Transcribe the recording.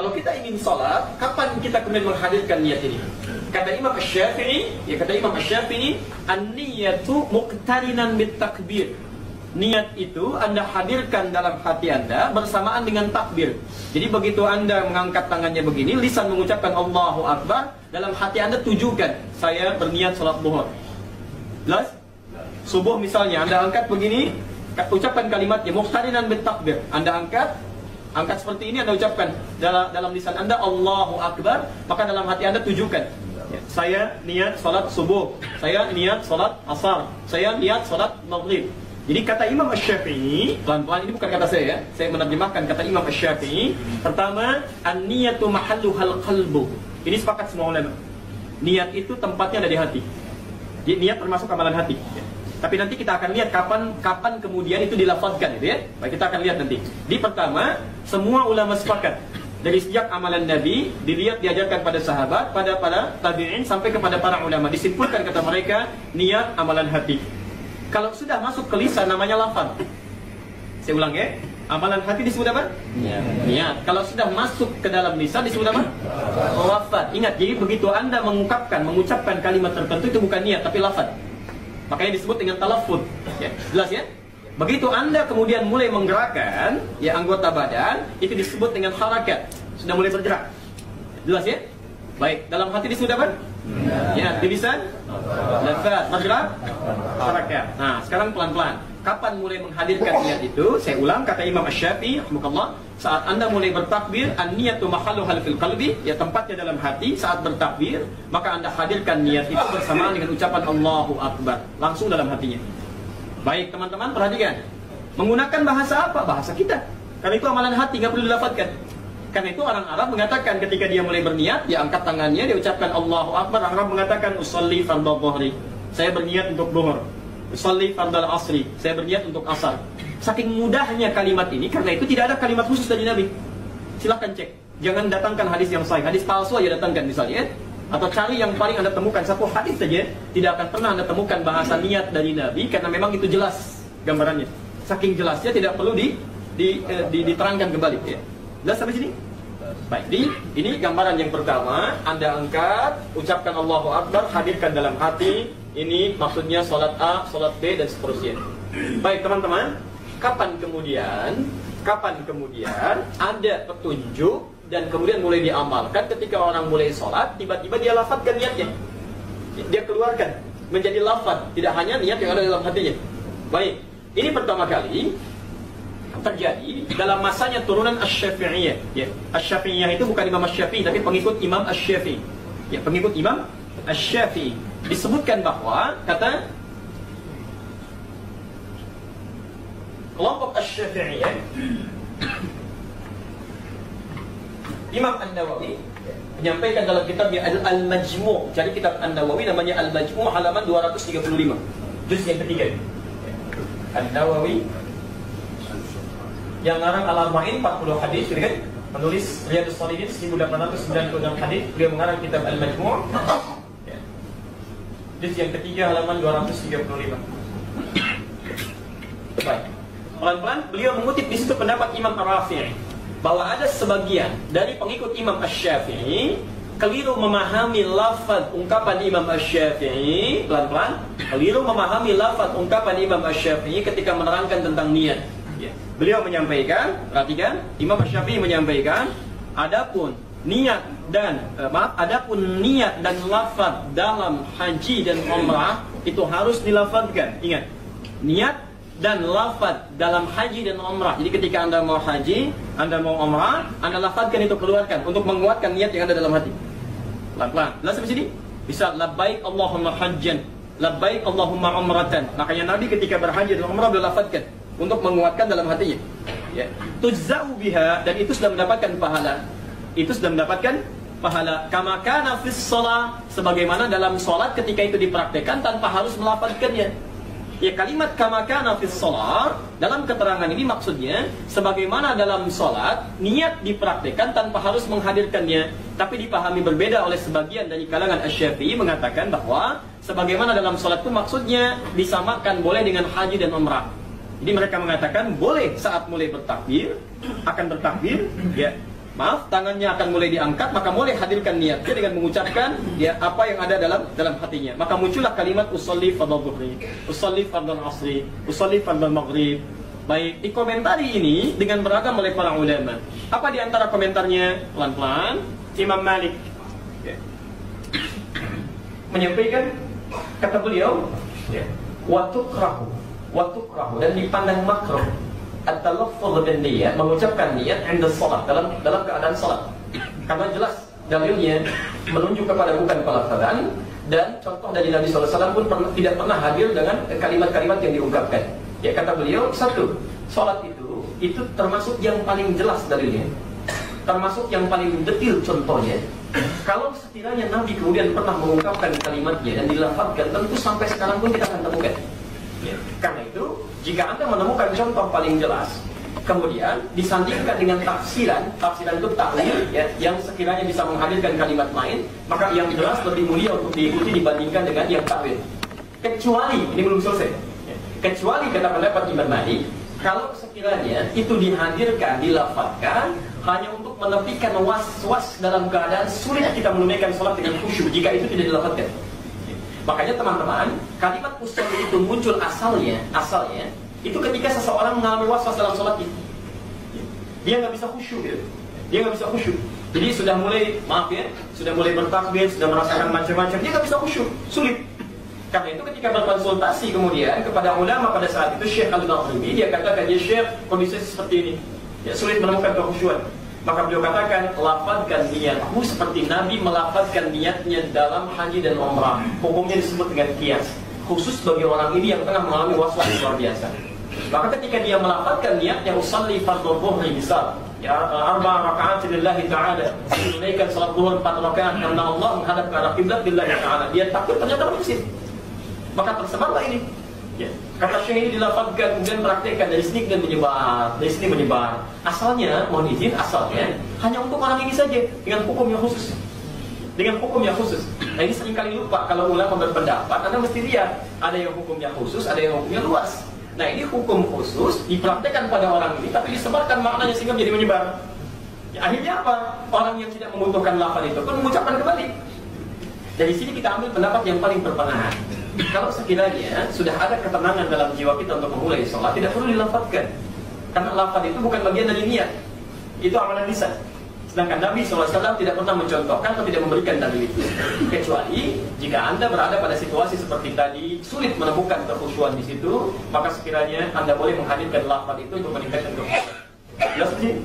Kalau kita ingin sholat, kapan kita kemudian menghadirkan niat ini? Kata Imam Asy-Syafi'i, an-niyatu muqtarinan bit takbir. Niat itu Anda hadirkan dalam hati Anda bersamaan dengan takbir. Jadi begitu Anda mengangkat tangannya begini, lisan mengucapkan Allahu Akbar, dalam hati Anda tujukan, saya berniat sholat zuhur. Jelas? Subuh misalnya, Anda angkat begini, ucapkan kalimatnya muqtarinan bit takbir. Anda angkat seperti ini, Anda ucapkan dalam lisan Anda Allahu Akbar, maka dalam hati Anda tujukan, saya niat sholat subuh, saya niat sholat asar, saya niat sholat maghrib. Jadi kata Imam Asy-Syafi'i, pelan-pelan, ini bukan kata saya ya, saya menerjemahkan kata Imam Asy-Syafi'i. Pertama, an-niyatu mahalluhal qalbu. Ini sepakat semua ulama. Niat itu tempatnya ada di hati. Jadi niat termasuk amalan hati. Tapi nanti kita akan lihat kapan kemudian itu dilafazkan, gitu ya. Baik, kita akan lihat nanti. Di pertama, semua ulama sepakat. Dari sejak amalan Nabi dilihat diajarkan pada sahabat, pada tabi'in sampai kepada para ulama, disimpulkan kata mereka niat amalan hati. Kalau sudah masuk ke lisan namanya lafaz. Saya ulang ya. Amalan hati disebut apa? Niat. Kalau sudah masuk ke dalam lisan disebut apa? Lafaz. Ingat, jadi begitu Anda mengucapkan kalimat tertentu itu bukan niat tapi lafaz. Makanya disebut dengan talaffuz. Ya, jelas ya? Begitu Anda kemudian mulai menggerakkan ya anggota badan, itu disebut dengan harakat. Sudah mulai bergerak. Jelas ya? Baik, dalam hati disebut apa? Ya, di lisan lafaz, bergerak, harakat. Nah, sekarang pelan-pelan. Kapan mulai menghadirkan niat itu? Saya ulang kata Imam Asy-Syafi'i rahimahullah, saat Anda mulai bertakbir, an-niyatu mahalluhal fil qalbi, ya tempatnya dalam hati. Saat bertakbir, maka Anda hadirkan niat itu bersamaan dengan ucapan Allahu Akbar, langsung dalam hatinya. Baik, teman-teman perhatikan. Menggunakan bahasa apa? Bahasa kita. Karena itu amalan hati, nggak perlu dilafadzkan. Karena itu orang Arab mengatakan ketika dia mulai berniat, dia angkat tangannya, dia ucapkan Allahu Akbar. Orang Arab mengatakan usolli fardhu dhuhri, saya berniat untuk zuhur. Usolli fardhu asri, saya berniat untuk asar. Saking mudahnya kalimat ini, karena itu tidak ada kalimat khusus dari Nabi. Silahkan cek, jangan datangkan hadis yang sahih, hadis palsu aja datangkan misalnya, atau cari yang paling Anda temukan satu hadis saja, tidak akan pernah Anda temukan bahasa niat dari Nabi, karena memang itu jelas gambarannya. Saking jelasnya tidak perlu diterangkan kembali ya. Jelas sampai sini? Baik, ini gambaran yang pertama. Anda angkat, ucapkan Allahu Akbar, hadirkan dalam hati. Ini maksudnya sholat A, sholat B, dan seterusnya. Baik teman-teman, kapan kemudian ada petunjuk dan kemudian mulai diamalkan ketika orang mulai sholat, tiba-tiba dia lafadzkan niatnya. Dia keluarkan menjadi lafaz, tidak hanya niat yang ada dalam hatinya. Baik, ini pertama kali terjadi dalam masanya turunan Asy-Syafi'iyah. Ya, Asy-Syafi'iyah itu bukan Imam Asy-Syafi'i tapi pengikut Imam Asy-Syafi'i. Ya, pengikut Imam Asy-Syafi'i. Disebutkan bahwa kata kelompok Asy-Syafi'iyah, Imam An-Nawawi menyampaikan dalam kitabnya Al-Majmu'. Jadi kitab An-Nawawi namanya Al-Majmu' halaman 235. Juz yang ketiga. An-Nawawi yang ngarang Al-Arba'in 40 hadis, gitu kan? Menulis Riyadhus Shalihin 1896 hadis, dia mengarang kitab Al-Majmu'. Ya. Juz yang ketiga halaman 235. Baik. Pelan-pelan beliau mengutip di situ pendapat Imam Ar-Rafi'i bahwa ada sebagian dari pengikut Imam Asy-Syafi'i keliru memahami lafaz ungkapan Imam Asy-Syafi'i. Pelan-pelan keliru memahami lafaz ungkapan Imam Asy-Syafi'i ketika menerangkan tentang niat. Beliau menyampaikan, perhatikan, Imam Asy-Syafi'i menyampaikan, adapun niat dan lafaz dalam haji dan umrah itu harus dilafazkan. Ingat, niat dan lafaz dalam haji dan umrah. Jadi ketika Anda mau haji, Anda mau umrah, Anda lafazkan itu, keluarkan untuk menguatkan niat yang ada dalam hati. Pelan-pelan. Lalu sampai sini bisa labbaik Allahumma hajjan, labbaik Allahumma umratan. Makanya Nabi ketika berhaji dan umrah beliau lafazkan untuk menguatkan dalam hatinya. Ya. Tujza'u biha, dan itu sudah mendapatkan pahala. Itu sudah mendapatkan pahala. Kama kana fis shalah, sebagaimana dalam salat ketika itu dipraktekkan tanpa harus melafazkannya. Ya, kalimat kama kana fis shalah dalam keterangan ini maksudnya sebagaimana dalam salat niat dipraktekkan tanpa harus menghadirkannya. Tapi dipahami berbeda oleh sebagian dari kalangan Asy-Syafi'i mengatakan bahwa sebagaimana dalam salat itu maksudnya disamakan boleh dengan haji dan umrah. Jadi mereka mengatakan boleh saat mulai bertakbir, akan bertakbir, ya, maaf, tangannya akan mulai diangkat, maka mulai hadirkan niatnya dengan mengucapkan ya apa yang ada dalam hatinya. Maka muncullah kalimat usolli fardhu dhuhri, usolli fardhu asri, usolli fardhu maghrib. Baik, dikomentari ini dengan beragam oleh para ulama. Apa di antara komentarnya? Pelan-pelan, Imam Malik menyampaikan, kata beliau, wa tukrahu dan dipandang makruh at-talaffuz bin niyyah, mengucapkan niat inda salat, dalam keadaan salat. Karena jelas dalilnya menunjuk kepada bukan pelafazan, dan contoh dari Nabi SAW pun tidak pernah hadir dengan kalimat-kalimat yang diungkapkan. Ya, kata beliau, satu, salat itu termasuk yang paling jelas dalilnya, termasuk yang paling detil contohnya. Kalau sekiranya Nabi kemudian pernah mengungkapkan kalimatnya dan dilafazkan, tentu sampai sekarang pun kita akan temukan. Ya, karena itu, jika Anda menemukan contoh paling jelas, kemudian disandingkan dengan tafsiran itu takwil, ya, yang sekiranya bisa menghadirkan kalimat lain, maka yang jelas lebih mulia untuk diikuti dibandingkan dengan yang takwil. Kecuali, ini belum selesai, ya, kecuali kata pendapat Imam Malik, kalau sekiranya itu dihadirkan, dilafazkan hanya untuk menepikan was-was dalam keadaan sulit kita menunaikan sholat dengan khusyuk, jika itu tidak dilafazkan. Makanya teman-teman, kalimat usolli itu muncul asalnya itu ketika seseorang mengalami was-was dalam sholatnya. Dia nggak bisa khusyuk, gitu. Dia nggak bisa khusyuk. Jadi sudah mulai, maaf ya, sudah mulai bertakbir, sudah merasakan macam-macam, dia nggak bisa khusyuk, sulit. Karena itu ketika berkonsultasi kemudian kepada ulama pada saat itu, Syekh Al-Nawawi, dia katakan, ya Syekh, kondisi seperti ini, ya sulit menemukan kekhusyuan. Maka beliau katakan, lafadzkan niatmu seperti Nabi melafadzkan niatnya dalam haji dan umrah. Hukumnya disebut dengan qiyas, khusus bagi orang ini yang tengah mengalami was-was luar biasa. Maka ketika dia melafadzkan niatnya usolli fardhu dhuhri, misal ya 4 rakaat lillahi ta'ala, menunaikan salat zuhur 4 rakaat karena Allah menghadap ke arah kiblat lillahi ta'ala, dia takut ternyata bersin, maka tersebarlah ini. Ya. Kata Syekh ini dilafazkan, kemudian praktekkan dari sini dan menyebar. Asalnya, mohon izin, asalnya hanya untuk orang ini saja, dengan hukum yang khusus. Nah, ini seringkali lupa kalau ulama berpendapat. Anda mesti lihat, ada yang hukumnya khusus, ada yang hukumnya luas. Nah, ini hukum khusus dipraktekkan pada orang ini, tapi disebarkan maknanya sehingga menjadi menyebar. Ya, akhirnya apa? Orang yang tidak membutuhkan lafaz itu pun mengucapkan kembali. Dari sini kita ambil pendapat yang paling berpenahan. Kalau sekiranya sudah ada ketenangan dalam jiwa kita untuk memulai sholat, tidak perlu dilafazkan. Karena lafaz itu bukan bagian dari niat, itu amalan lisan. Sedangkan Nabi SAW tidak pernah mencontohkan atau tidak memberikan dalil itu. Kecuali jika Anda berada pada situasi seperti tadi, sulit menemukan kekhusyuan di situ, maka sekiranya Anda boleh menghadirkan lafaz itu untuk meningkatkan kekhusyuan. Jelas sih?